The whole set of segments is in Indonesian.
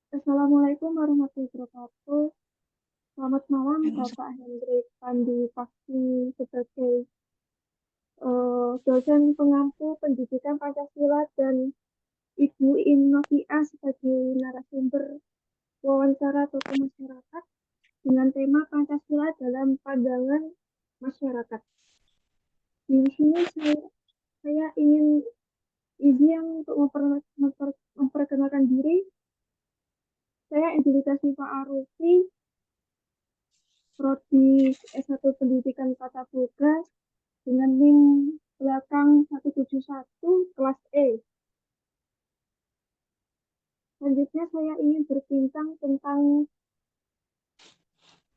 Assalamualaikum warahmatullahi wabarakatuh. Selamat malam, Bapak Hendrik Pandi Pakti sebagai dosen pengampu pendidikan Pancasila dan Ibu Innovi'a sebagai narasumber wawancara tokoh masyarakat dengan tema Pancasila dalam pandangan masyarakat. Di sini saya ingin izin untuk memperkenalkan diri. Saya Angelita Siva Arufi, Prodi S1 Pendidikan Tata Boga dengan NIM belakang 171 kelas E. Selanjutnya saya ingin berbincang tentang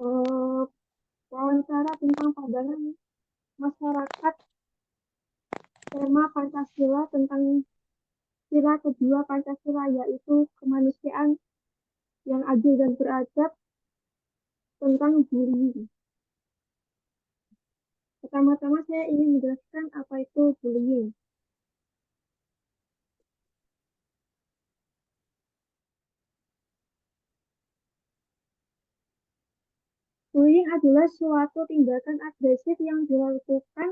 eh, wawancara tentang pandangan masyarakat tema Pancasila tentang sila kedua Pancasila yaitu kemanusiaan yang adil dan beradab tentang bullying. Pertama-tama saya ingin menjelaskan apa itu bullying. Bullying adalah suatu tindakan agresif yang dilakukan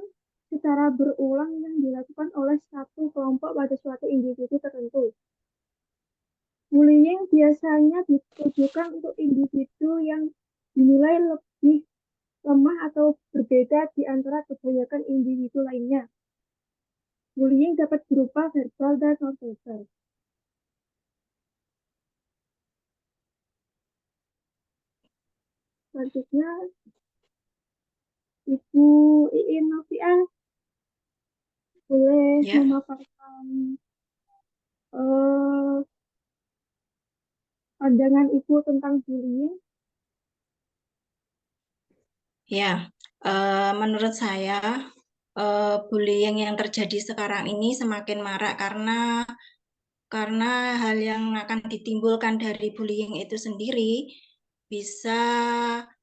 secara berulang yang dilakukan oleh satu kelompok pada suatu individu tertentu. Bullying biasanya ditujukan untuk individu yang dinilai lebih lemah atau berbeda di antara kebanyakan individu lainnya. Bullying dapat berupa verbal dan non-verbal. Selanjutnya, Ibu Iin Novian boleh Ya, memaparkan eh, pandangan Ibu tentang bullying. ya. Menurut saya, bullying yang terjadi sekarang ini semakin marak karena hal yang akan ditimbulkan dari bullying itu sendiri bisa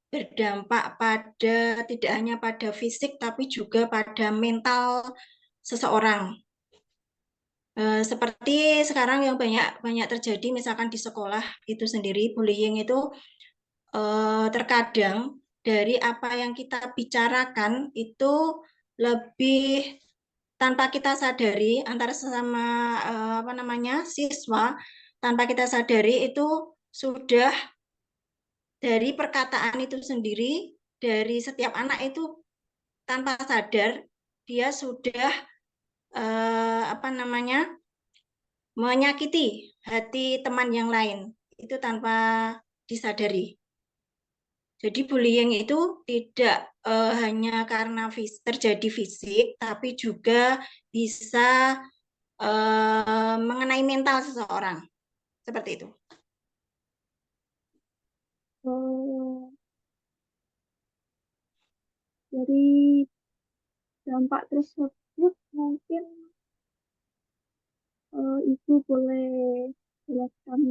berdampak pada tidak hanya pada fisik tapi juga pada mental seseorang. Seperti sekarang yang banyak banyak terjadi misalkan di sekolah itu sendiri bullying itu terkadang dari apa yang kita bicarakan itu lebih tanpa kita sadari antara sesama apa namanya siswa tanpa kita sadari itu sudah dari perkataan itu sendiri dari setiap anak itu tanpa sadar dia sudah apa namanya menyakiti hati teman yang lain itu tanpa disadari. Jadi bullying itu tidak hanya karena terjadi fisik, tapi juga bisa mengenai mental seseorang. Seperti itu. Eh, dari dampak tersebut mungkin Ibu boleh jelaskan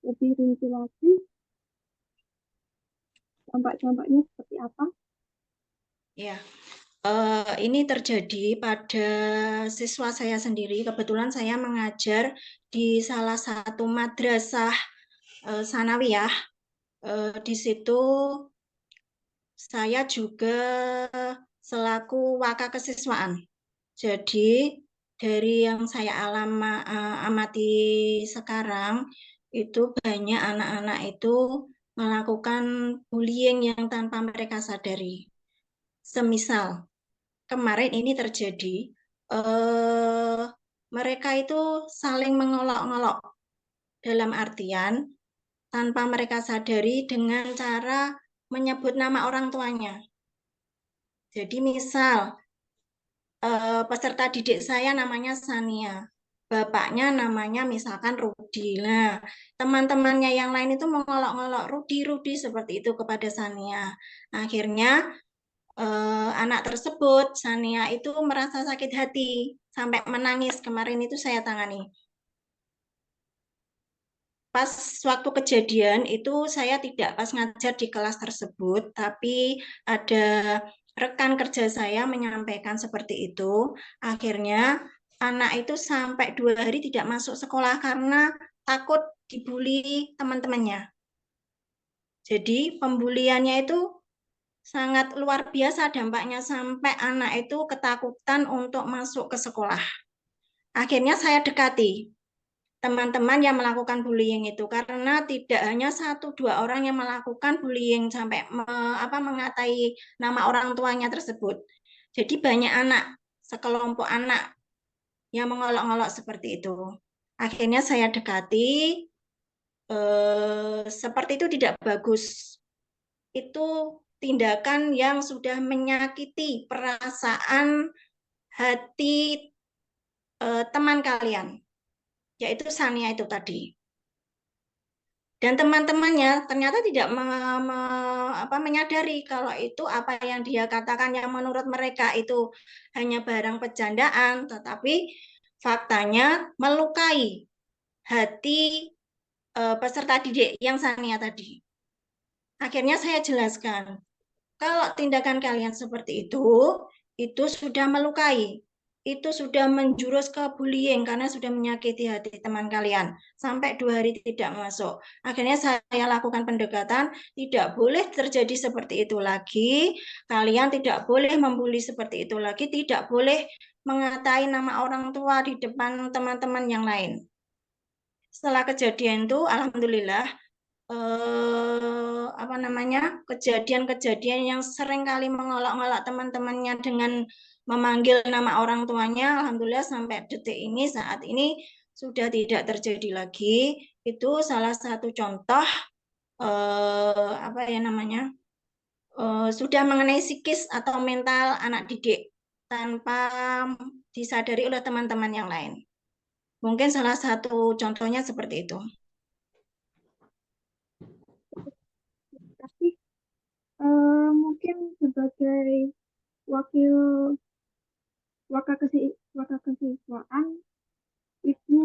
lebih rinci lagi dampak-dampaknya seperti apa? Ya, ini terjadi pada siswa saya sendiri. Kebetulan saya mengajar di salah satu madrasah sanawiyah. Di situ saya juga selaku waka kesiswaan. Jadi dari yang saya amati sekarang itu banyak anak-anak itu melakukan bullying yang tanpa mereka sadari. Semisal kemarin ini terjadi, eh, mereka itu saling mengolok-olok dalam artian tanpa mereka sadari dengan cara menyebut nama orang tuanya. Jadi misal peserta didik saya namanya Sania. Bapaknya namanya misalkan Rudi. Nah, teman-temannya yang lain itu mengolok-olok Rudi, Rudi seperti itu kepada Sania. Akhirnya anak tersebut, Sania itu merasa sakit hati sampai menangis. Kemarin itu saya tangani. Pas waktu kejadian itu saya tidak pas ngajar di kelas tersebut, tapi ada rekan kerja saya menyampaikan seperti itu. Akhirnya anak itu sampai 2 hari tidak masuk sekolah karena takut dibully teman-temannya. Jadi pembuliannya itu sangat luar biasa dampaknya sampai anak itu ketakutan untuk masuk ke sekolah. Akhirnya saya dekati teman-teman yang melakukan bullying itu karena tidak hanya satu dua orang yang melakukan bullying sampai mengatai nama orang tuanya tersebut. Jadi banyak anak, sekelompok anak yang mengolok-olok seperti itu. Akhirnya saya dekati, seperti itu tidak bagus. Itu tindakan yang sudah menyakiti perasaan hati teman kalian, yaitu Sania itu tadi. Dan teman-temannya ternyata tidak menyadari kalau itu apa yang dia katakan yang menurut mereka itu hanya barang bercandaan, tetapi faktanya melukai hati peserta didik yang Sania tadi. Akhirnya saya jelaskan, kalau tindakan kalian seperti itu sudah melukai, itu sudah menjurus ke bullying karena sudah menyakiti hati teman kalian sampai 2 hari tidak masuk. Akhirnya saya lakukan pendekatan, tidak boleh terjadi seperti itu lagi, kalian tidak boleh membuli seperti itu lagi, tidak boleh mengatai nama orang tua di depan teman-teman yang lain. Setelah kejadian itu, alhamdulillah, kejadian-kejadian yang sering kali mengolok-olok teman-temannya dengan memanggil nama orang tuanya, alhamdulillah sampai detik ini, saat ini sudah tidak terjadi lagi. Itu salah satu contoh sudah mengenai psikis atau mental anak didik tanpa disadari oleh teman-teman yang lain. Mungkin salah satu contohnya seperti itu. Tapi mungkin sebagai wakil wakakesiswaan itu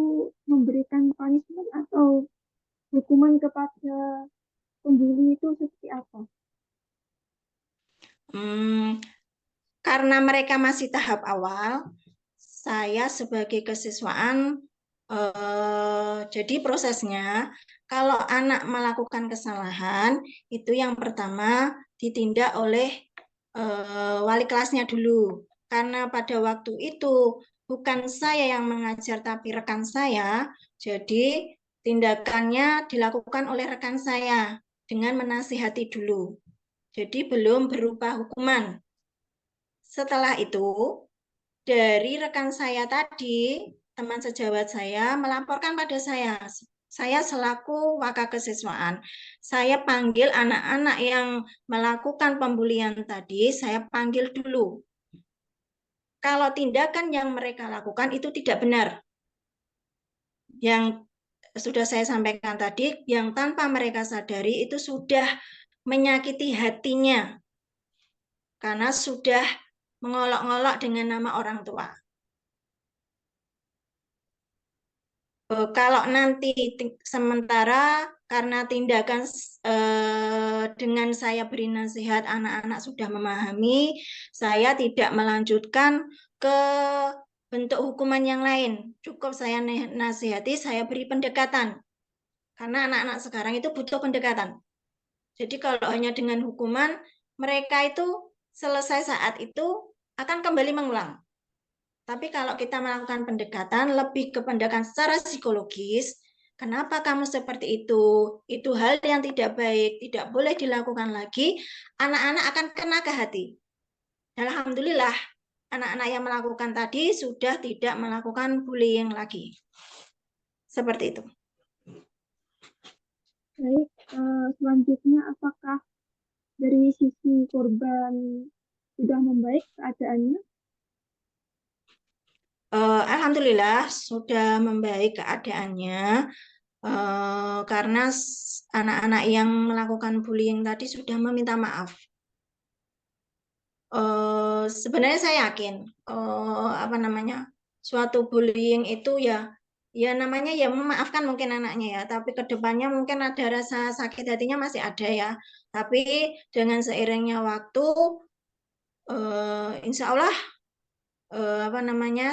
memberikan punishment atau hukuman kepada pembuli itu seperti apa? Karena mereka masih tahap awal, saya sebagai kesiswaan, jadi prosesnya, kalau anak melakukan kesalahan, itu yang pertama ditindak oleh wali kelasnya dulu. Karena pada waktu itu bukan saya yang mengajar, tapi rekan saya, jadi tindakannya dilakukan oleh rekan saya dengan menasihati dulu. Jadi belum berupa hukuman. Setelah itu, dari rekan saya tadi, teman sejawat saya melaporkan pada saya. Saya selaku wakakesiswaan, saya panggil anak-anak yang melakukan pembulian tadi, saya panggil dulu. Kalau tindakan yang mereka lakukan itu tidak benar. Yang sudah saya sampaikan tadi, yang tanpa mereka sadari itu sudah menyakiti hatinya. Karena sudah mengolok-olok dengan nama orang tua. Kalau nanti sementara karena tindakan dengan saya beri nasihat anak-anak sudah memahami, saya tidak melanjutkan ke bentuk hukuman yang lain. Cukup saya nasihati, saya beri pendekatan. Karena anak-anak sekarang itu butuh pendekatan. Jadi kalau hanya dengan hukuman, mereka itu selesai saat itu akan kembali mengulang. Tapi kalau kita melakukan pendekatan, lebih ke pendekatan secara psikologis, kenapa kamu seperti itu? Itu hal yang tidak baik, tidak boleh dilakukan lagi, anak-anak akan kena ke hati. Dan alhamdulillah, anak-anak yang melakukan tadi sudah tidak melakukan bullying lagi. Seperti itu. Baik, selanjutnya apakah dari sisi korban sudah membaik keadaannya? Alhamdulillah sudah membaik keadaannya karena anak-anak yang melakukan bullying tadi sudah meminta maaf. Sebenarnya saya yakin suatu bullying itu ya namanya ya memaafkan mungkin anaknya ya, tapi kedepannya mungkin ada rasa sakit hatinya masih ada ya. Tapi dengan seiringnya waktu, insya Allah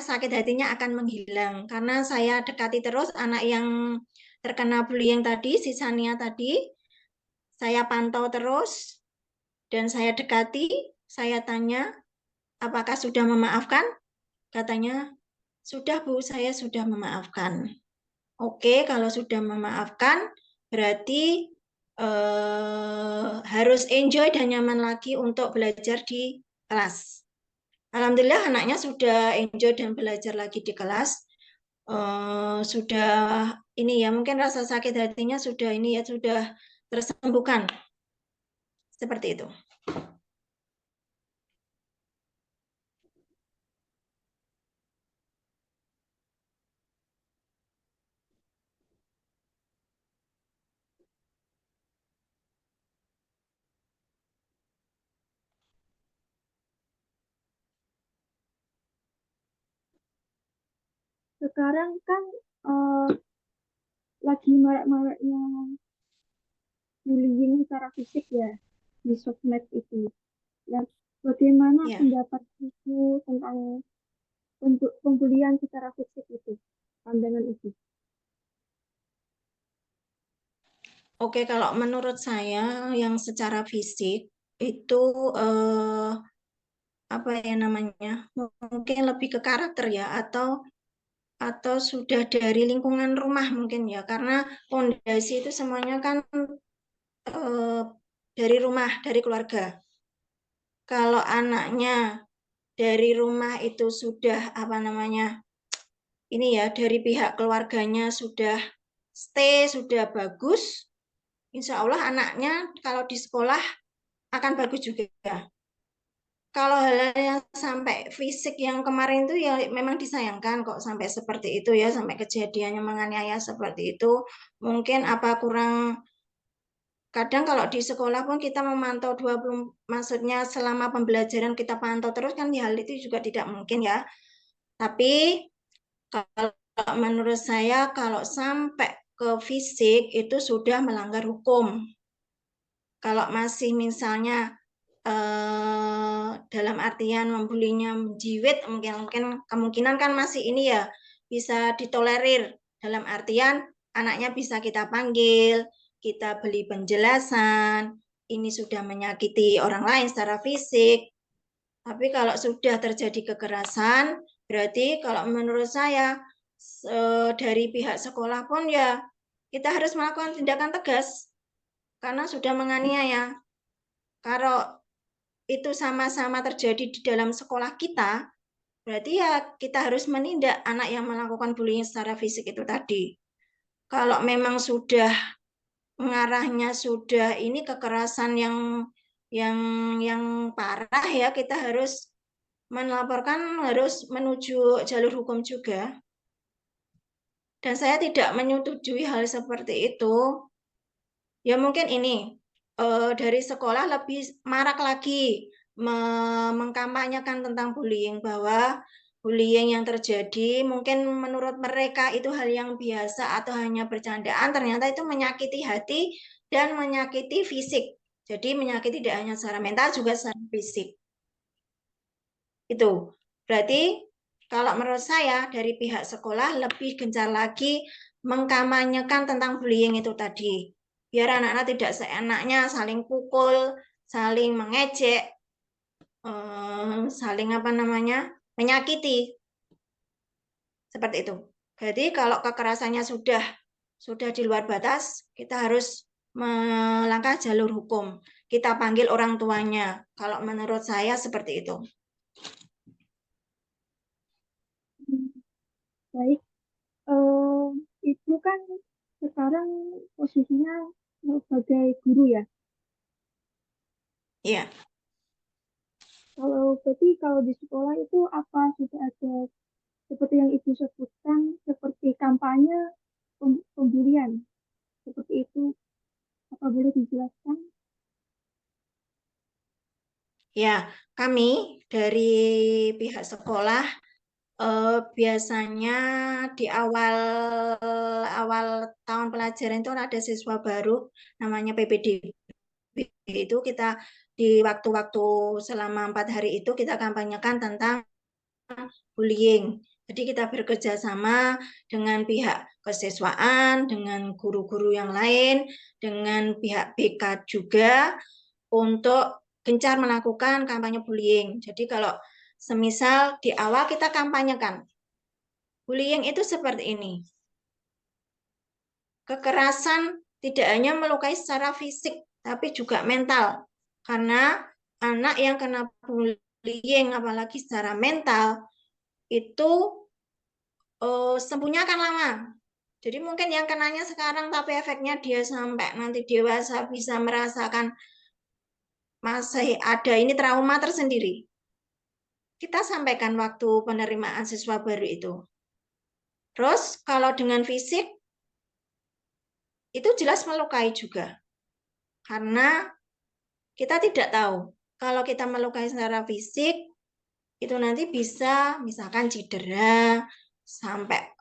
sakit hatinya akan menghilang karena saya dekati terus anak yang terkena bullying tadi, si Sania tadi, saya pantau terus dan saya dekati, saya tanya, apakah sudah memaafkan? Katanya, sudah Bu, saya sudah memaafkan. Oke, kalau sudah memaafkan, berarti harus enjoy dan nyaman lagi untuk belajar di kelas. Alhamdulillah anaknya sudah enjoy dan belajar lagi di kelas. Sudah ini ya, mungkin rasa sakit hatinya sudah ini ya, sudah tersembuhkan. Seperti itu. Sekarang kan eh, lagi marak-maraknya bullying secara fisik ya di sosmed itu. Ya, bagaimana Ya. pendapat Ibu tentang pembulian secara fisik itu, pandangan Ibu? Oke, kalau menurut saya yang secara fisik itu apa ya namanya? Mungkin lebih ke karakter ya, atau sudah dari lingkungan rumah mungkin ya, karena fondasi itu semuanya kan eh, dari rumah, dari keluarga. Kalau anaknya dari rumah itu sudah apa namanya? Ini ya, dari pihak keluarganya sudah stay, sudah bagus, insya Allah anaknya kalau di sekolah akan bagus juga. Kalau hal yang sampai fisik yang kemarin itu ya memang disayangkan kok sampai seperti itu ya, sampai kejadiannya menganiaya seperti itu. Mungkin apa kurang, kadang kalau di sekolah pun kita memantau 20, maksudnya selama pembelajaran kita pantau terus kan hal itu juga tidak mungkin ya. Tapi kalau menurut saya kalau sampai ke fisik itu sudah melanggar hukum. Kalau masih misalnya dalam artian membulinya menjiwit, mungkin kemungkinan kan masih ini ya bisa ditolerir, dalam artian anaknya bisa kita panggil, kita beli penjelasan, ini sudah menyakiti orang lain secara fisik. Tapi kalau sudah terjadi kekerasan, berarti kalau menurut saya dari pihak sekolah pun ya kita harus melakukan tindakan tegas karena sudah menganiaya. Kalau itu sama-sama terjadi di dalam sekolah kita, berarti ya kita harus menindak anak yang melakukan bullying secara fisik itu tadi. Kalau memang sudah mengarahnya sudah ini kekerasan yang yang parah ya, kita harus melaporkan, harus menuju jalur hukum juga. Dan saya tidak menyetujui hal seperti itu. Ya mungkin ini dari sekolah lebih marak lagi mengkampanyekan tentang bullying, bahwa bullying yang terjadi mungkin menurut mereka itu hal yang biasa atau hanya bercandaan, ternyata itu menyakiti hati dan menyakiti fisik. Jadi menyakiti tidak hanya secara mental juga secara fisik. Itu. Berarti kalau menurut saya dari pihak sekolah lebih gencar lagi mengkampanyekan tentang bullying itu tadi. Biar anak-anak tidak seenaknya saling pukul, saling mengejek, saling apa namanya, menyakiti. Seperti itu. Jadi kalau kekerasannya sudah di luar batas, kita harus melangkah jalur hukum. Kita panggil orang tuanya. Kalau menurut saya seperti itu. Hmm, baik, eh, Ibu kan sekarang posisinya sebagai guru ya. Iya. Kalau berarti kalau di sekolah itu apa sudah ada seperti yang Ibu sebutkan, seperti kampanye pembulian, seperti itu, apa boleh dijelaskan? Ya, kami dari pihak sekolah biasanya di awal awal tahun pelajaran itu ada siswa baru namanya PPDB, itu kita di waktu-waktu selama 4 hari itu kita kampanyekan tentang bullying. Jadi kita bekerja sama dengan pihak kesiswaan, dengan guru-guru yang lain, dengan pihak BK juga untuk gencar melakukan kampanye bullying. Jadi kalau semisal di awal kita kampanyekan, bullying itu seperti ini. Kekerasan tidak hanya melukai secara fisik, tapi juga mental. Karena anak yang kena bullying, apalagi secara mental, itu sembuhnya akan lama. Jadi mungkin yang kenanya sekarang, tapi efeknya dia sampai nanti dewasa bisa merasakan masih ada ini trauma tersendiri. Kita sampaikan waktu penerimaan siswa baru itu. Terus kalau dengan fisik, itu jelas melukai juga. Karena kita tidak tahu. Kalau kita melukai secara fisik, itu nanti bisa misalkan cedera, sampai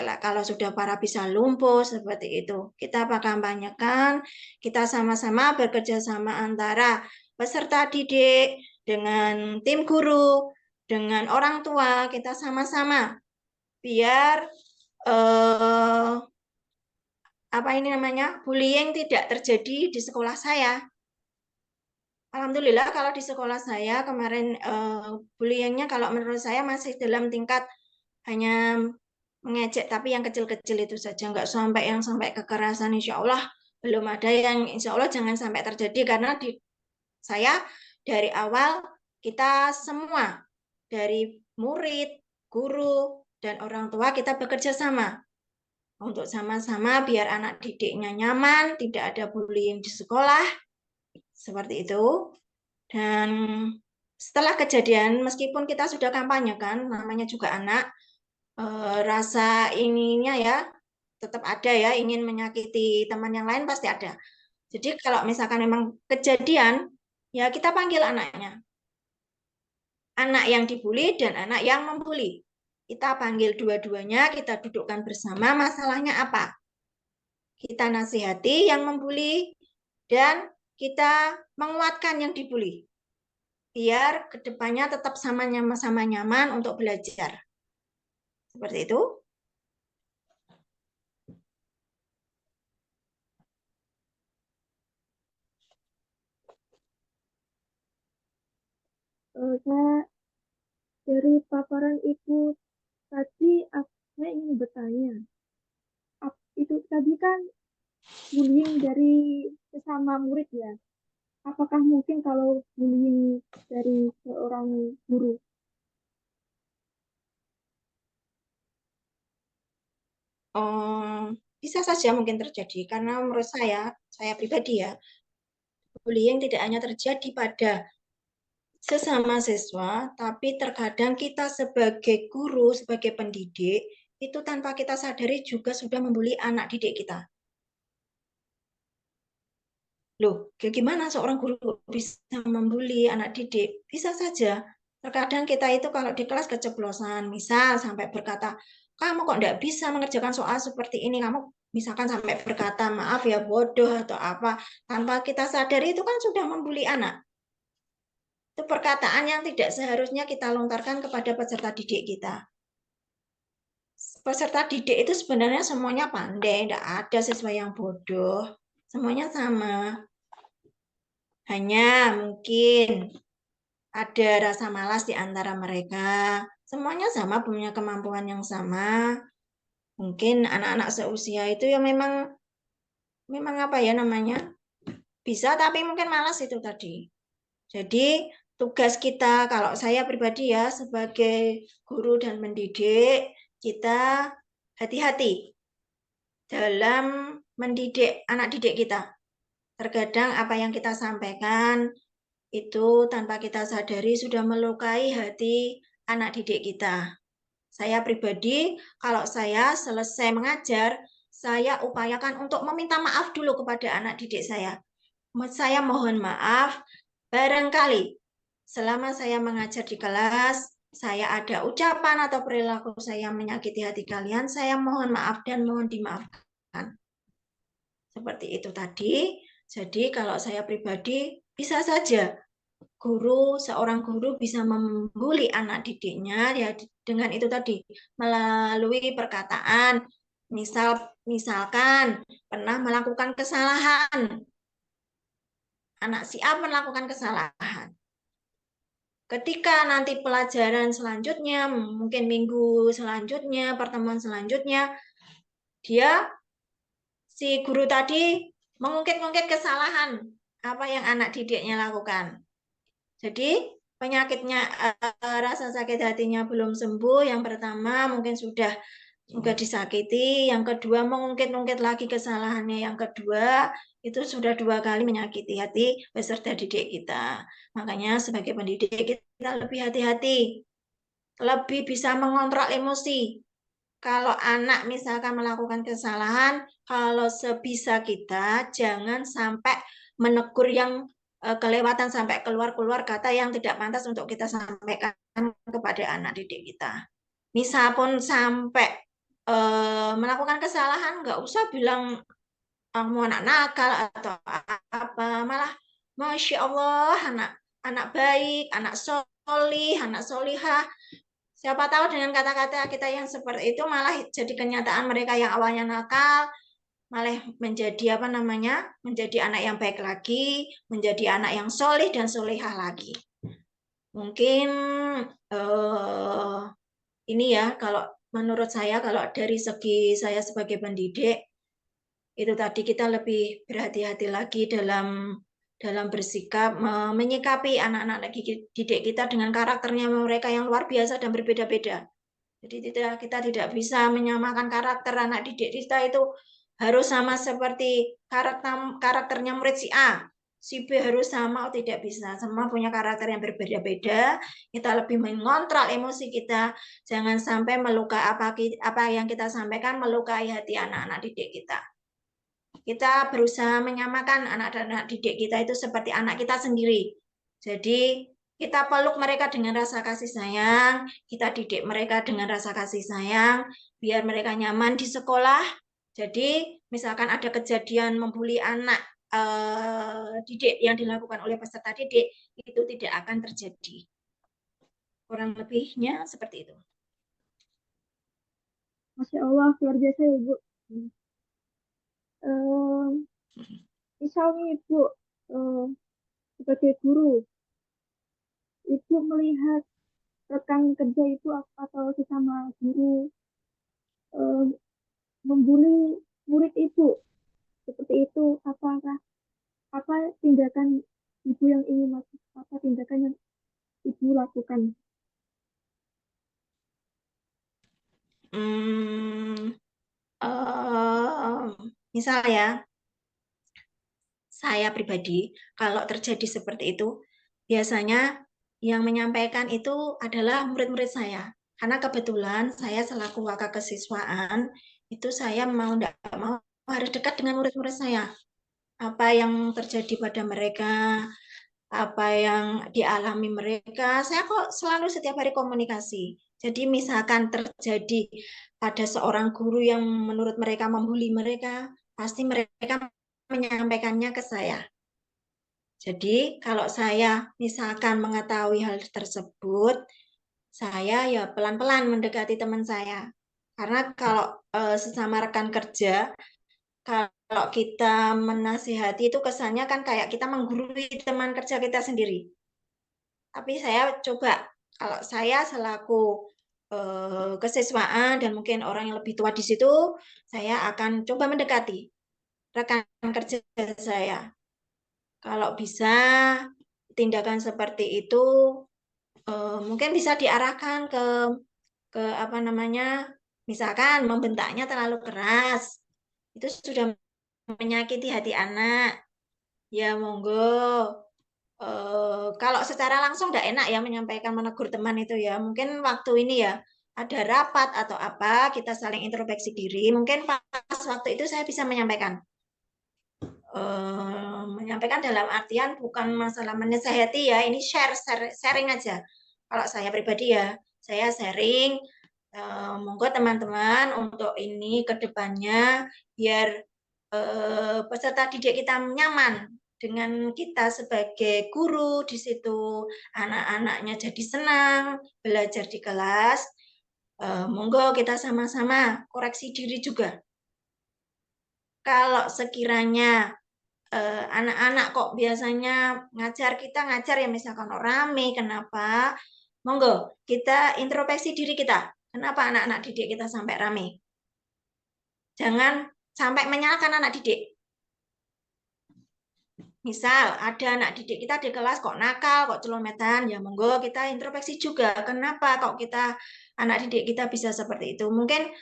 lah kalau sudah parah bisa lumpuh seperti itu. Kita kampanyekan, kita sama-sama bekerja sama antara peserta didik dengan tim guru, dengan orang tua, kita sama-sama biar apa ini namanya bullying tidak terjadi di sekolah saya. Alhamdulillah kalau di sekolah saya kemarin bullyingnya kalau menurut saya masih dalam tingkat hanya mengejek, tapi yang kecil-kecil itu saja, nggak sampai yang sampai kekerasan. Insya Allah belum ada yang, insya Allah jangan sampai terjadi, karena di saya dari awal kita semua dari murid, guru, dan orang tua kita bekerja sama untuk sama-sama biar anak didiknya nyaman, tidak ada bullying di sekolah, seperti itu. Dan setelah kejadian, meskipun kita sudah kampanye kan, namanya juga anak, rasa ininya ya tetap ada ya, ingin menyakiti teman yang lain pasti ada. Jadi kalau misalkan memang kejadian, ya kita panggil anaknya. Anak yang dibully dan anak yang membuli. Kita panggil dua-duanya, kita dudukkan bersama, masalahnya apa? Kita nasihati yang membuli dan kita menguatkan yang dibully. Biar kedepannya tetap sama-sama nyaman untuk belajar. Seperti itu. Saya dari paparan Ibu tadi, saya ingin bertanya, itu tadi kan bullying dari sesama murid ya. Apakah mungkin kalau bullying dari seorang guru? Bisa saja mungkin terjadi, karena menurut saya pribadi ya, bullying tidak hanya terjadi pada sesama siswa, tapi terkadang kita sebagai guru, sebagai pendidik, itu tanpa kita sadari juga sudah membuli anak didik kita. Loh, gimana seorang guru bisa membuli anak didik? Bisa saja. Terkadang kita itu kalau di kelas keceplosan, misal sampai berkata, kamu kok tidak bisa mengerjakan soal seperti ini, kamu misalkan sampai berkata, maaf ya bodoh atau apa, tanpa kita sadari itu kan sudah membuli anak. Itu perkataan yang tidak seharusnya kita lontarkan kepada peserta didik kita. Peserta didik itu sebenarnya semuanya pandai, tidak ada siswa yang bodoh. Semuanya sama. Hanya mungkin ada rasa malas di antara mereka. Semuanya sama, punya kemampuan yang sama. Mungkin anak-anak seusia itu ya memang apa ya namanya? Bisa tapi mungkin malas itu tadi. Jadi tugas kita, kalau saya pribadi ya sebagai guru dan mendidik, kita hati-hati dalam mendidik anak didik kita. Terkadang apa yang kita sampaikan itu tanpa kita sadari sudah melukai hati anak didik kita. Saya pribadi, kalau saya selesai mengajar, saya upayakan untuk meminta maaf dulu kepada anak didik saya. Saya mohon maaf, barangkali selama saya mengajar di kelas, saya ada ucapan atau perilaku saya menyakiti hati kalian, saya mohon maaf dan mohon dimaafkan. Seperti itu tadi. Jadi kalau saya pribadi, bisa saja seorang guru bisa membuli anak didiknya ya dengan itu tadi melalui perkataan. Misalkan pernah melakukan kesalahan, anak si A melakukan kesalahan. Ketika nanti pelajaran selanjutnya, mungkin minggu selanjutnya, pertemuan selanjutnya, si guru tadi mengungkit-ungkit kesalahan apa yang anak didiknya lakukan. Jadi penyakitnya, rasa sakit hatinya belum sembuh. Yang pertama mungkin sudah disakiti, yang kedua mengungkit-ungkit lagi kesalahannya, yang kedua itu sudah 2 kali menyakiti hati peserta didik kita. Makanya sebagai pendidik kita lebih hati-hati, lebih bisa mengontrol emosi. Kalau anak misalkan melakukan kesalahan, kalau sebisa kita jangan sampai menegur yang kelewatan sampai keluar-keluar kata yang tidak pantas untuk kita sampaikan kepada anak didik kita. Misal pun sampai melakukan kesalahan, nggak usah bilang kamu anak nakal atau apa, malah Masya Allah anak baik, anak solih, anak solihah. Siapa tahu dengan kata-kata kita yang seperti itu malah jadi kenyataan mereka yang awalnya nakal, malah menjadi menjadi anak yang baik lagi, menjadi anak yang solih dan solihah lagi. Mungkin ini ya, kalau menurut saya, kalau dari segi saya sebagai pendidik, itu tadi kita lebih berhati-hati lagi dalam bersikap, menyikapi anak-anak didik kita dengan karakternya mereka yang luar biasa dan berbeda-beda. Jadi kita tidak bisa menyamakan karakter anak didik kita itu harus sama seperti karakternya murid si A. Si B harus sama, tidak bisa. Semua punya karakter yang berbeda-beda. Kita lebih mengontrol emosi kita. Jangan sampai melukai apa yang kita sampaikan melukai hati anak-anak didik kita. Kita berusaha menyamakan anak-anak didik kita itu seperti anak kita sendiri. Jadi kita peluk mereka dengan rasa kasih sayang, kita didik mereka dengan rasa kasih sayang, biar mereka nyaman di sekolah. Jadi misalkan ada kejadian membuli anak didik yang dilakukan oleh peserta didik, itu tidak akan terjadi. Kurang lebihnya seperti itu. Masya Allah, luar biasa ya Bu. Misalnya Ibu sebagai guru, Ibu melihat rekan kerja itu atau sesama guru membuli murid Ibu seperti itu, apa tindakan Ibu yang ingin apa tindakan yang Ibu lakukan? Misal ya, saya pribadi kalau terjadi seperti itu, biasanya yang menyampaikan itu adalah murid-murid saya. Karena kebetulan saya selaku wakil kesiswaan, itu saya mau tidak mau harus dekat dengan murid-murid saya. Apa yang terjadi pada mereka, apa yang dialami mereka, saya kok selalu setiap hari komunikasi. Jadi misalkan terjadi ada seorang guru yang menurut mereka membuli mereka, pasti mereka menyampaikannya ke saya. Jadi kalau saya misalkan mengetahui hal tersebut, saya ya pelan-pelan mendekati teman saya. Karena kalau sesama rekan kerja, kalau kita menasihati itu kesannya kan kayak kita menggurui teman kerja kita sendiri. Tapi saya coba, kalau saya selaku kesiswaan dan mungkin orang yang lebih tua di situ, saya akan coba mendekati rekan kerja saya. Kalau bisa tindakan seperti itu mungkin bisa diarahkan ke apa namanya, misalkan membentaknya terlalu keras, itu sudah menyakiti hati anak. Ya monggo. Kalau secara langsung tidak enak ya menyampaikan menegur teman itu ya. Mungkin waktu ini ya ada rapat atau apa, kita saling introspeksi diri. Mungkin pas waktu itu saya bisa menyampaikan. Menyampaikan dalam artian bukan masalah menasehati ya, ini sharing aja. Kalau saya pribadi ya, saya sharing, monggo teman-teman untuk ini ke depannya biar peserta didik kita nyaman. dengan kita sebagai guru di situ, anak-anaknya jadi senang belajar di kelas. Monggo kita sama-sama koreksi diri juga. Kalau sekiranya anak-anak kok biasanya kita ngajar ya misalkan rame, kenapa? Monggo kita introspeksi diri kita. Kenapa anak-anak didik kita sampai rame? Jangan sampai menyalahkan anak didik. Misal ada anak didik kita di kelas kok nakal, kok celometan, ya monggo kita introspeksi juga. Kenapa kok anak didik kita bisa seperti itu? Mungkin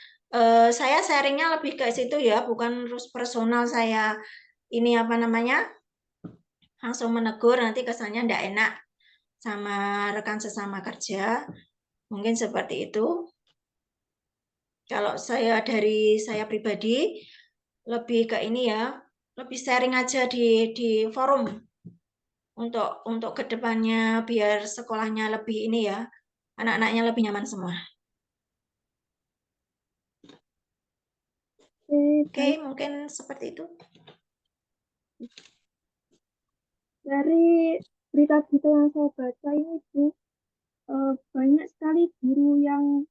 saya sharingnya lebih ke situ ya, bukan terus personal saya ini langsung menegur, nanti kesannya tidak enak sama rekan sesama kerja. Mungkin seperti itu. Kalau dari saya pribadi lebih ke ini ya, lebih sharing aja di forum untuk kedepannya biar sekolahnya lebih ini ya, anak-anaknya lebih nyaman semua. Oke, baik. mungkin seperti itu. Dari berita-berita yang saya baca ini, Bu, banyak sekali guru yang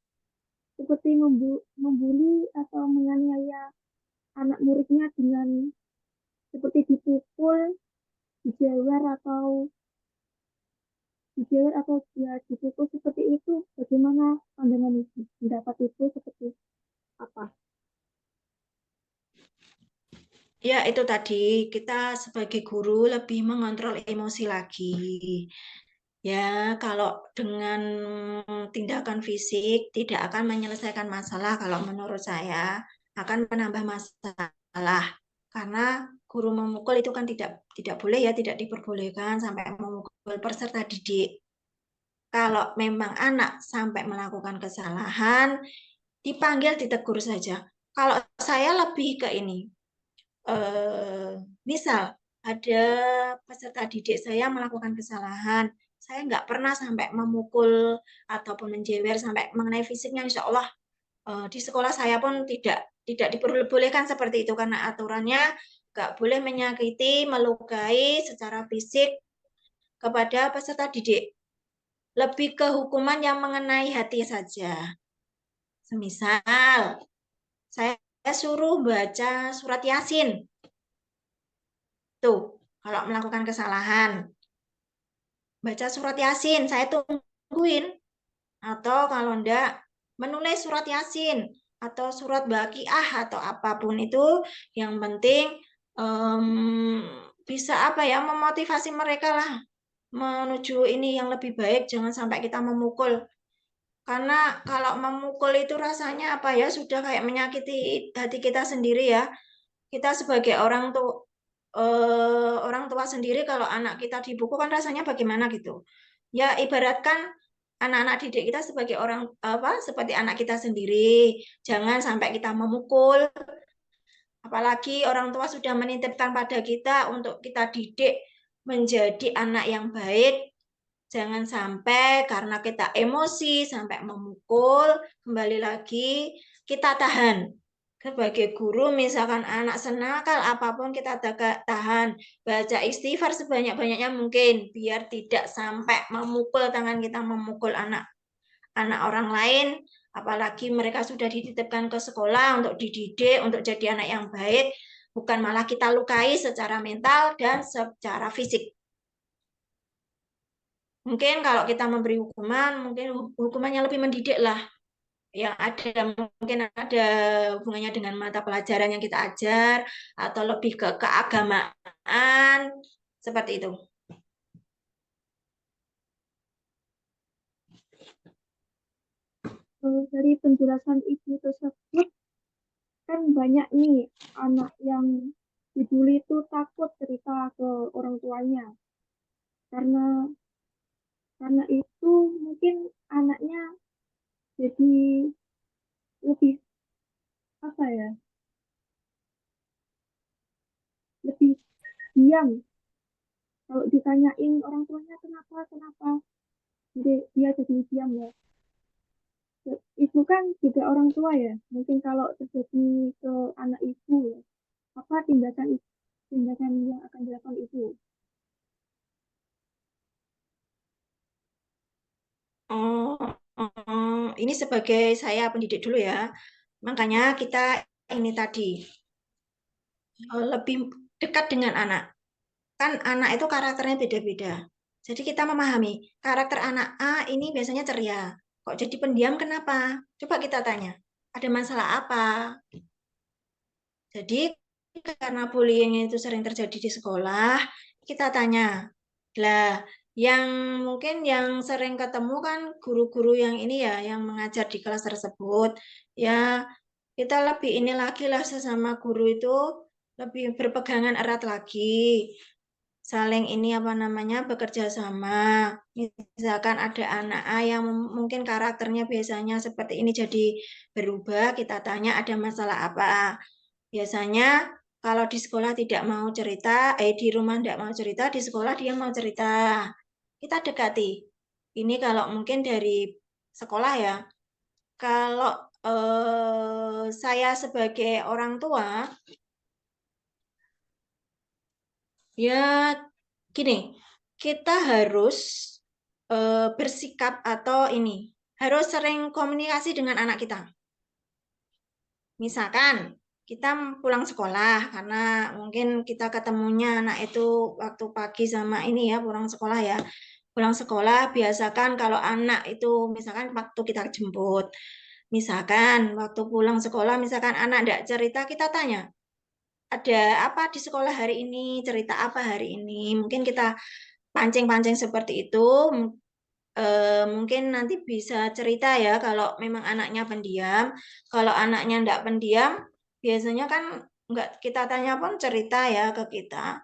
seperti membuli atau menganiaya anak muridnya dengan seperti dipukul, dijewer atau ya dipukul seperti itu. Bagaimana pandangan Ibu? Pendapat Ibu seperti apa? Ya, itu tadi kita sebagai guru lebih mengontrol emosi lagi. Ya, kalau dengan tindakan fisik tidak akan menyelesaikan masalah, kalau menurut saya akan menambah masalah. Karena guru memukul itu kan tidak boleh ya, tidak diperbolehkan sampai memukul peserta didik. Kalau memang anak sampai melakukan kesalahan, dipanggil, ditegur saja. Kalau saya lebih ke ini, misal ada peserta didik saya melakukan kesalahan, saya nggak pernah sampai memukul ataupun menjewer sampai mengenai fisiknya, insya Allah di sekolah saya pun tidak diperbolehkan seperti itu karena aturannya nggak boleh menyakiti, melukai secara fisik kepada peserta didik. Lebih ke hukuman yang mengenai hati saja. Semisal saya suruh baca surat Yasin. Tuh, kalau melakukan kesalahan, baca surat Yasin, saya tungguin. Atau kalau enggak, menulis surat Yasin atau surat Baqiah atau apapun itu, yang penting bisa apa ya, memotivasi mereka lah menuju ini yang lebih baik, jangan sampai kita memukul. Karena kalau memukul itu rasanya apa ya, sudah kayak menyakiti hati kita sendiri ya. Kita sebagai orang tua sendiri kalau anak kita dipukul kan rasanya bagaimana gitu. Ya ibaratkan anak-anak didik kita sebagai seperti anak kita sendiri. Jangan sampai kita memukul, apalagi orang tua sudah menitipkan pada kita untuk kita didik menjadi anak yang baik. Jangan sampai karena kita emosi sampai memukul, kembali lagi kita tahan. Sebagai guru, misalkan anak senakal apapun kita tahan. Baca istighfar sebanyak-banyaknya mungkin, biar tidak sampai memukul tangan kita, memukul anak orang lain. Apalagi mereka sudah dititipkan ke sekolah untuk dididik, untuk jadi anak yang baik. Bukan malah kita lukai secara mental dan secara fisik. Mungkin kalau kita memberi hukuman, mungkin hukumannya lebih mendidik lah. Yang ada mungkin ada hubungannya dengan mata pelajaran yang kita ajar atau lebih ke keagamaan seperti itu. Dari penjelasan Ibu tersebut, kan banyak nih anak yang dibully itu takut cerita ke orang tuanya karena itu mungkin anaknya jadi lebih apa ya, lebih diam kalau ditanyain orang tuanya kenapa kenapa, jadi dia jadi diam ya. Ibu kan juga orang tua ya, mungkin kalau terjadi ke anak ibu ya, apa tindakan ibu? tindakan yang akan dilakukan itu. Oh, ini sebagai saya pendidik dulu ya. Makanya kita ini tadi lebih dekat dengan anak. Kan anak itu karakternya beda-beda. Jadi kita memahami karakter anak A ini biasanya ceria. Kok jadi pendiam kenapa? Coba kita tanya. Ada masalah apa? Jadi karena bullying itu sering terjadi di sekolah, kita tanya. Lah, yang mungkin yang sering ketemu kan guru-guru yang ini ya, yang mengajar di kelas tersebut. Ya, kita lebih ini lagi lah sesama guru itu lebih berpegangan erat lagi. Saling ini apa namanya bekerja sama. Misalkan ada anak A yang mungkin karakternya biasanya seperti ini jadi berubah, kita tanya ada masalah apa. Biasanya kalau di sekolah tidak mau cerita, di rumah tidak mau cerita, di sekolah dia mau cerita. Kita dekati. Ini kalau mungkin dari sekolah ya. Kalau saya sebagai orang tua, ya gini, kita harus bersikap atau ini, harus sering komunikasi dengan anak kita. Misalkan kita pulang sekolah karena mungkin kita ketemunya anak itu waktu pagi sama ini ya pulang sekolah ya. Pulang sekolah biasakan kalau anak itu misalkan waktu kita jemput. Misalkan waktu pulang sekolah misalkan anak tidak cerita kita tanya, ada apa di sekolah hari ini, cerita apa hari ini. Mungkin kita pancing-pancing seperti itu. Mungkin nanti bisa cerita ya kalau memang anaknya pendiam. Kalau anaknya enggak pendiam, biasanya kan enggak kita tanya pun cerita ya ke kita.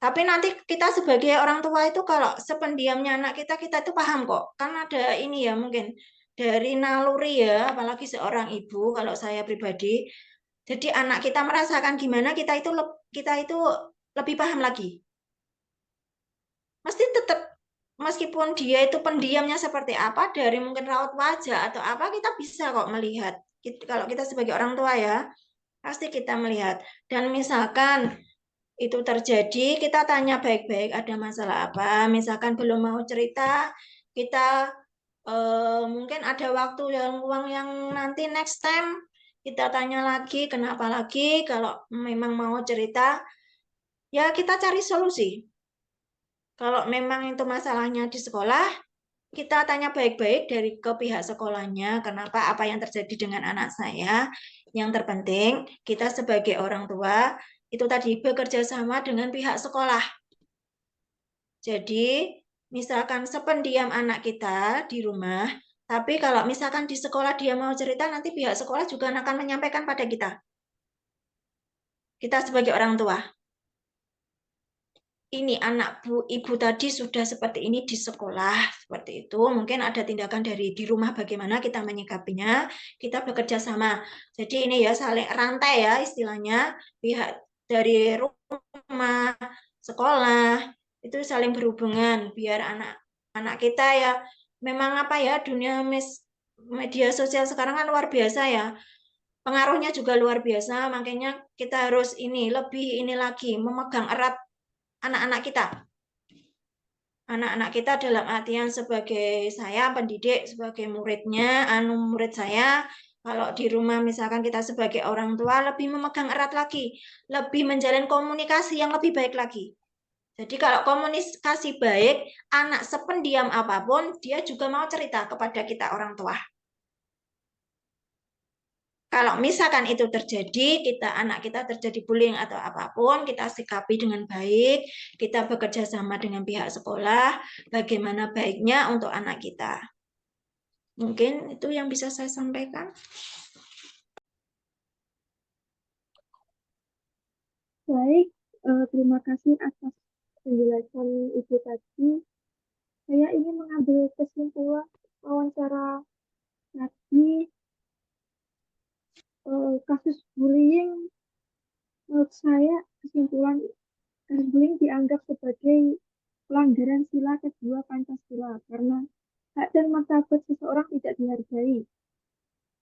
Tapi nanti kita sebagai orang tua itu kalau sependiamnya anak kita, kita itu paham kok. Kan ada ini ya mungkin dari naluri ya, apalagi seorang ibu kalau saya pribadi. Jadi anak kita merasakan gimana kita itu lebih paham lagi. Mesti tetap meskipun dia itu pendiamnya seperti apa dari mungkin raut wajah atau apa kita bisa kok melihat. Kalau kita sebagai orang tua ya pasti kita melihat. Dan misalkan itu terjadi kita tanya baik-baik ada masalah apa. Misalkan belum mau cerita kita mungkin ada waktu yang luang yang nanti next time kita tanya lagi kenapa lagi kalau memang mau cerita ya kita cari solusi. Kalau memang itu masalahnya di sekolah, kita tanya baik-baik dari ke pihak sekolahnya, kenapa apa yang terjadi dengan anak saya. Yang terpenting, kita sebagai orang tua itu tadi bekerja sama dengan pihak sekolah. Jadi, misalkan sependiam anak kita di rumah, tapi kalau misalkan di sekolah dia mau cerita, nanti pihak sekolah juga akan menyampaikan pada kita. Kita sebagai orang tua. Ini anak ibu tadi sudah seperti ini di sekolah seperti itu mungkin ada tindakan dari di rumah bagaimana kita menyikapinya kita bekerja sama jadi ini ya saling rantai ya istilahnya pihak dari rumah sekolah itu saling berhubungan biar anak-anak kita ya memang apa ya dunia media sosial sekarang kan luar biasa ya pengaruhnya juga luar biasa makanya kita harus ini lebih ini lagi memegang erat anak-anak kita. Anak-anak kita dalam artian sebagai saya pendidik, sebagai muridnya, murid saya, kalau di rumah misalkan kita sebagai orang tua lebih memegang erat lagi, lebih menjalin komunikasi yang lebih baik lagi. Jadi kalau komunikasi baik, anak sependiam apapun, dia juga mau cerita kepada kita orang tua. Kalau misalkan itu terjadi, anak kita terjadi bullying atau apapun, kita sikapi dengan baik, kita bekerja sama dengan pihak sekolah, bagaimana baiknya untuk anak kita. Mungkin itu yang bisa saya sampaikan. Baik, terima kasih atas penjelasan Ibu tadi. Saya ingin mengambil kesimpulan wawancara tadi. Kasus bullying, menurut saya kesimpulan kasus bullying dianggap sebagai pelanggaran sila kedua Pancasila karena hak dan martabat seseorang tidak dihargai,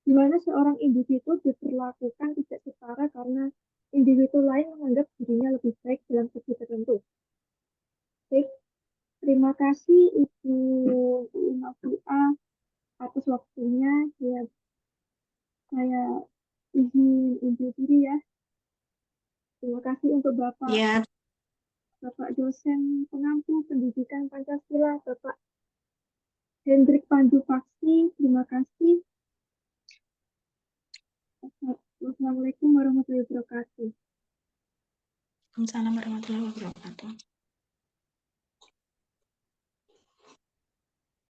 di mana seorang individu diperlakukan tidak setara karena individu lain menganggap dirinya lebih baik dalam segi tertentu. Baik, terima kasih Ibu Novia atas waktunya. Ya, saya izin undur diri ya. Terima kasih untuk Ya, Bapak dosen pengampu pendidikan Pancasila, Bapak Hendrik Pandu Paksi. Terima kasih. Wassalamualaikum warahmatullahi wabarakatuh. Waalaikumsalam warahmatullahi wabarakatuh.